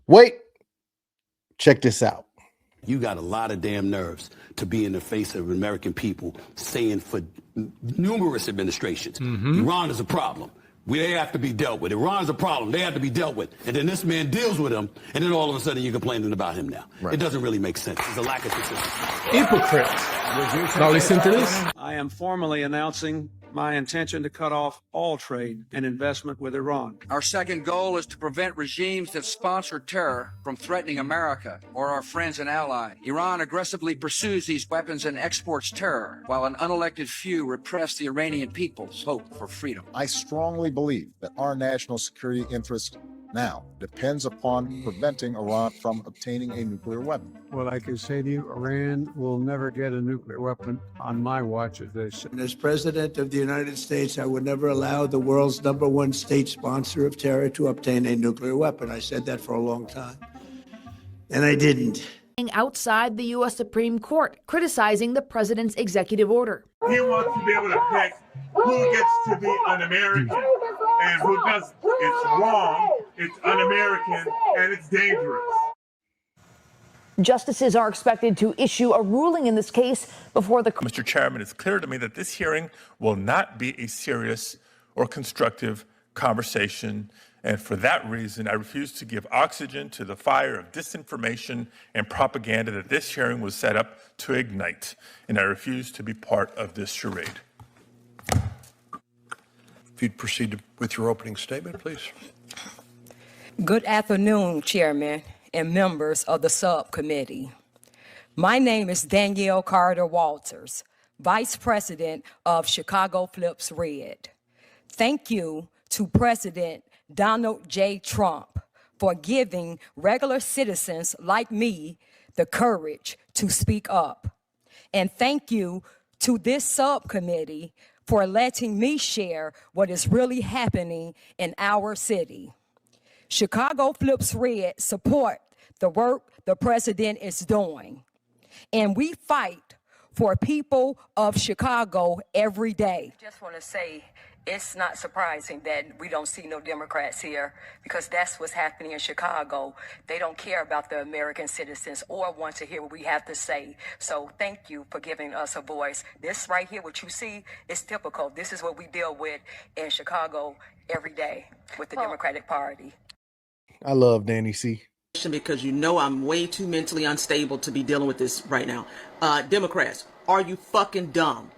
Wait, check this out. You got a lot of damn nerves to be in the face of American people saying for numerous administrations, Iran is a problem. They have to be dealt with. Iran's a problem. They have to be dealt with. And then this man deals with them, and then all of a sudden you're complaining about him now. Right. It doesn't really make sense. There's a lack of consistency. Hypocrites. Now listen to this. I am formally announcing my intention to cut off all trade and investment with Iran. Our second goal is to prevent regimes that sponsor terror from threatening America or our friends and allies. Iran aggressively pursues these weapons and exports terror, while an unelected few repress the Iranian people's hope for freedom. I strongly believe that our national security interest now depends upon preventing Iran from obtaining a nuclear weapon. Well, I can say to you, Iran will never get a nuclear weapon on my watch, as they say. And as President of the United States, I would never allow the world's #1 state sponsor of terror to obtain a nuclear weapon. I said that for a long time, and I didn't. Outside the U.S. Supreme Court, criticizing the president's executive order. He wants to be able to pick who gets to be an American and who doesn't. It's wrong, it's un-American, and it's dangerous. Justices are expected to issue a ruling in this case before the... Mr. Chairman, it's clear to me that this hearing will not be a serious or constructive conversation, and for that reason, I refuse to give oxygen to the fire of disinformation and propaganda that this hearing was set up to ignite, and I refuse to be part of this charade. If you'd proceed with your opening statement, please. Good afternoon, Chairman and members of the subcommittee. My name is Danielle Carter Walters, Vice President of Chicago Flips Red. Thank you to President Donald J. Trump for giving regular citizens like me the courage to speak up. And thank you to this subcommittee for letting me share what is really happening in our city. Chicago Flips Red support the work the president is doing. And we fight for people of Chicago every day. I just want to say, it's not surprising that we don't see no Democrats here, because that's what's happening in Chicago. They don't care about the American citizens or want to hear what we have to say. So thank you for giving us a voice. This right here, what you see, is typical. This is what we deal with in Chicago every day with the Democratic Party. I love Danny C. Because you know I'm way too mentally unstable to be dealing with this right now. Democrats, are you fucking dumb?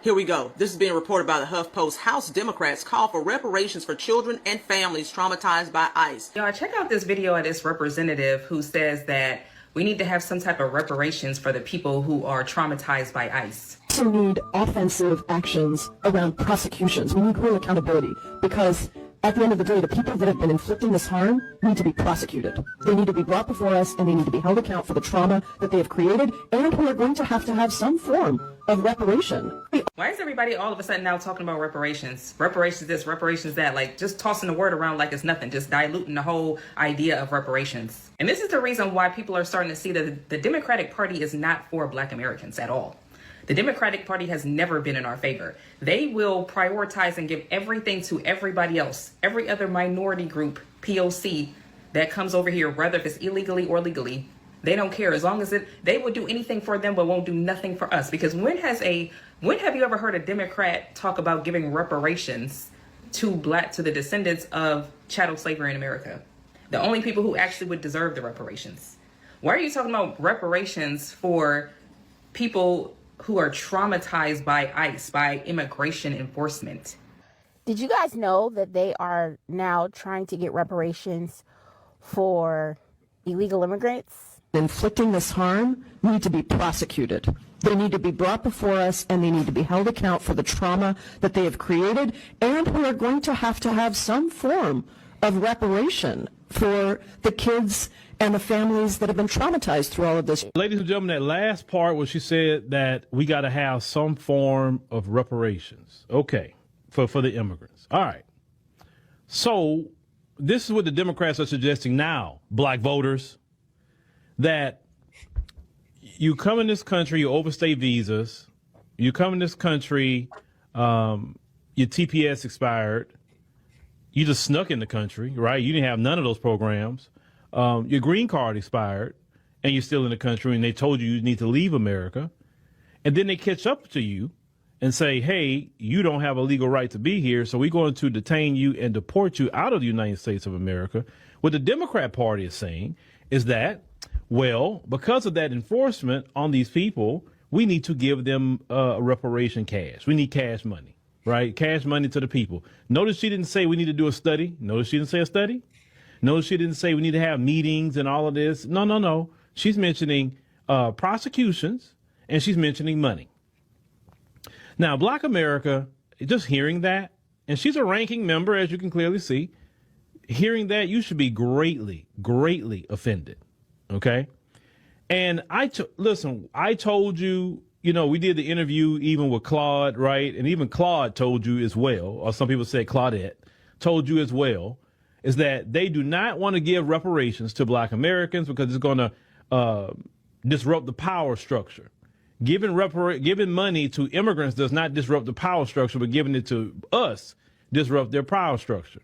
Here we go. This is being reported by the HuffPost. House Democrats call for reparations for children and families traumatized by ICE. Y'all, check out this video of this representative who says that we need to have some type of reparations for the people who are traumatized by ICE. We also need offensive actions around prosecutions. We need real accountability, because at the end of the day, the people that have been inflicting this harm need to be prosecuted. They need to be brought before us, and they need to be held account for the trauma that they have created, and we are going to have some form of reparation. Why is everybody all of a sudden now talking about reparations? Reparations this, reparations that, like just tossing the word around like it's nothing, just diluting the whole idea of reparations. And this is the reason why people are starting to see that the Democratic Party is not for Black Americans at all. The Democratic Party has never been in our favor. They will prioritize and give everything to everybody else, every other minority group, POC, that comes over here, whether if it's illegally or legally. They don't care, as long as they will do anything for them but won't do nothing for us. Because when have you ever heard a Democrat talk about giving reparations to the descendants of chattel slavery in America? The only people who actually would deserve the reparations. Why are you talking about reparations for people who are traumatized by ICE, by immigration enforcement? Did you guys know that they are now trying to get reparations for illegal immigrants? Inflicting this harm need to be prosecuted. They need to be brought before us, and they need to be held account for the trauma that they have created, and we are going to have some form of reparation for the kids and the families that have been traumatized through all of this. Ladies and gentlemen, that last part where she said that we got to have some form of reparations. Okay, for the immigrants. All right. So this is what the Democrats are suggesting now, Black voters, that you come in this country, you overstay visas, you come in this country, your TPS expired, you just snuck in the country, right? You didn't have none of those programs. your green card expired and you're still in the country and they told you need to leave America. And then they catch up to you and say, hey, you don't have a legal right to be here, so we're going to detain you and deport you out of the United States of America. What the Democrat Party is saying is that, well, because of that enforcement on these people, we need to give them reparation cash. We need cash money, right? Cash money to the people. Notice she didn't say we need to do a study. Notice she didn't say a study. Notice she didn't say we need to have meetings and all of this. No. She's mentioning prosecutions and she's mentioning money. Now, Black America, just hearing that, and she's a ranking member, as you can clearly see, hearing that, you should be greatly, greatly offended. Okay. And listen, I told you, we did the interview even with Claude, right? And even Claude told you as well, or some people say Claudette told you as well, is that they do not want to give reparations to Black Americans because it's going to disrupt the power structure. Giving money to immigrants does not disrupt the power structure, but giving it to us disrupt their power structure.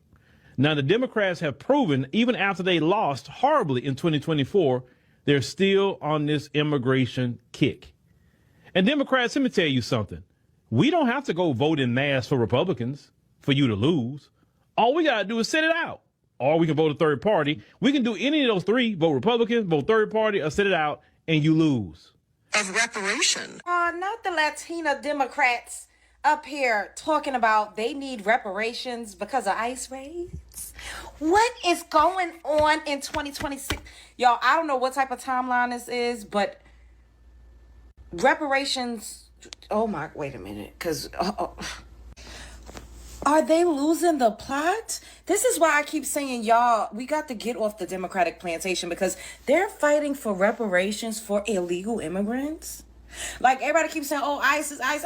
Now, the Democrats have proven, even after they lost horribly in 2024, they're still on this immigration kick. And Democrats, let me tell you something. We don't have to go vote in mass for Republicans for you to lose. All we got to do is sit it out. Or we can vote a third party. We can do any of those three, vote Republican, vote third party, or sit it out, and you lose. Of reparation. Not the Latina Democrats up here talking about they need reparations because of ICE raids. What is going on in 2026? Y'all, I don't know what type of timeline this is, but reparations. Oh my, wait a minute. Because are they losing the plot? This is why I keep saying, y'all, we got to get off the Democratic plantation because they're fighting for reparations for illegal immigrants. Like, everybody keeps saying, oh, ICE is ICE.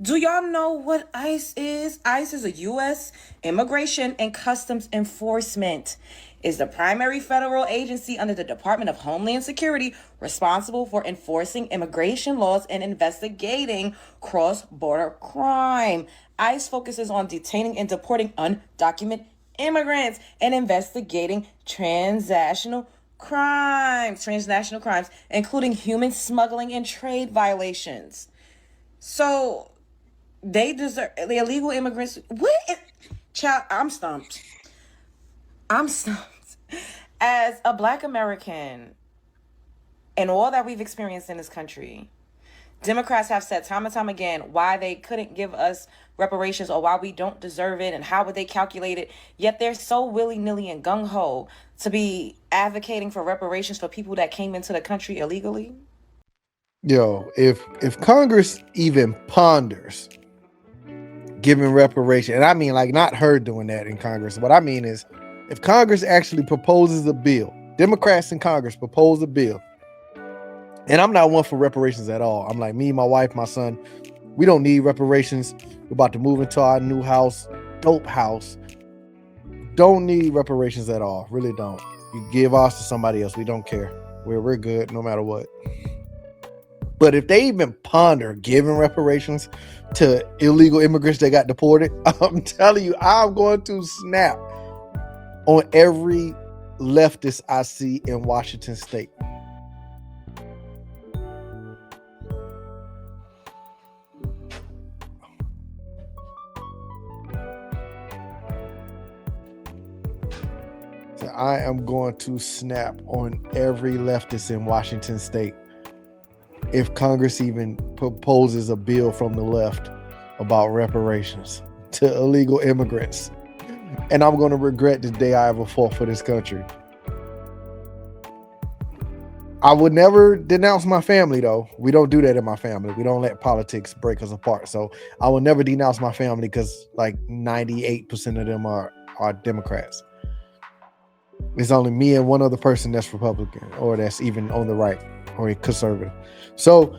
Do y'all know what ICE is? ICE is a U.S. Immigration and Customs Enforcement. Is the primary federal agency under the Department of Homeland Security responsible for enforcing immigration laws and investigating cross-border crime. ICE focuses on detaining and deporting undocumented immigrants and investigating transnational crimes, including human smuggling and trade violations. So they deserve the illegal immigrants. Child, I'm stumped. As a Black American and all that we've experienced in this country, Democrats have said time and time again why they couldn't give us reparations or why we don't deserve it and how would they calculate it. Yet they're so willy-nilly and gung-ho to be advocating for reparations for people that came into the country illegally. Yo, if Congress even ponders giving reparation, and I mean like not her doing that in Congress, what I mean is if Congress actually proposes a bill, Democrats in Congress propose a bill, and I'm not one for reparations at all. I'm like, me, my wife, my son, we don't need reparations. We're about to move into our new house, dope house. Don't need reparations at all. Really don't. You give ours to somebody else. We don't care. We're good no matter what. But if they even ponder giving reparations to illegal immigrants that got deported, I'm telling you, I'm going to snap on every leftist I see in Washington State. So I am going to snap on every leftist in Washington State if Congress even proposes a bill from the left about reparations to illegal immigrants. And I'm going to regret the day I ever fought for this country. I would never denounce my family, though. We don't do that in my family. We don't let politics break us apart. So I will never denounce my family because like 98% of them are Democrats. It's only me and one other person that's Republican or that's even on the right or a conservative. So,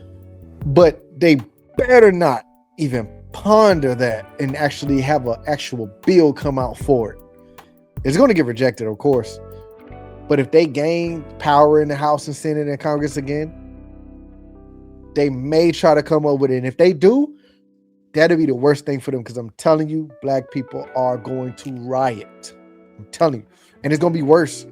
but they better not even ponder that and actually have an actual bill come out for it. It's going to get rejected, of course. But if they gain power in the House and Senate and Congress again, they may try to come up with it. And if they do, that'll be the worst thing for them because I'm telling you, Black people are going to riot. I'm telling you. And it's going to be worse.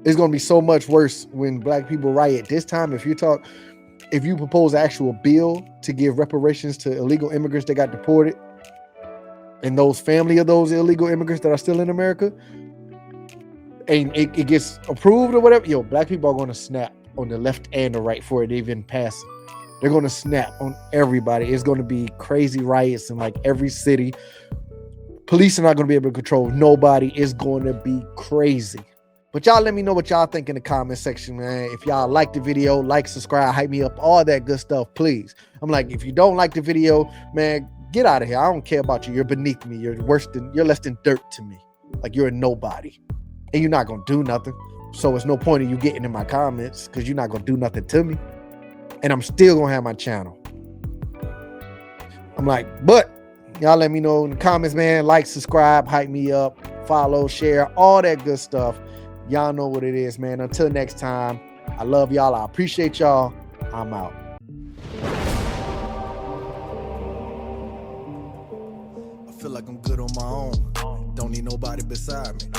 It's going to be so much worse when black people riot this time. If you propose an actual bill to give reparations to illegal immigrants that got deported and those family of those illegal immigrants that are still in America, and it gets approved or whatever, black people are going to snap on the left and the right for it even passing. They're going to snap on everybody. It's going to be crazy riots in like every city. Police are not going to be able to control nobody. It's going to be crazy. But y'all let me know what y'all think in the comment section, man. If y'all like the video, like, subscribe, hype me up, all that good stuff, please. I'm like, if you don't like the video, man, get out of here. I don't care about you. You're beneath me. You're less than dirt to me. Like, you're a nobody. And you're not going to do nothing. So it's no point in you getting in my comments because you're not going to do nothing to me. And I'm still going to have my channel. I'm like, but y'all let me know in the comments, man. Like, subscribe, hype me up, follow, share, all that good stuff. Y'all know what it is, man. Until next time, I love y'all. I appreciate y'all. I'm out. I feel like I'm good on my own. Don't need nobody beside me.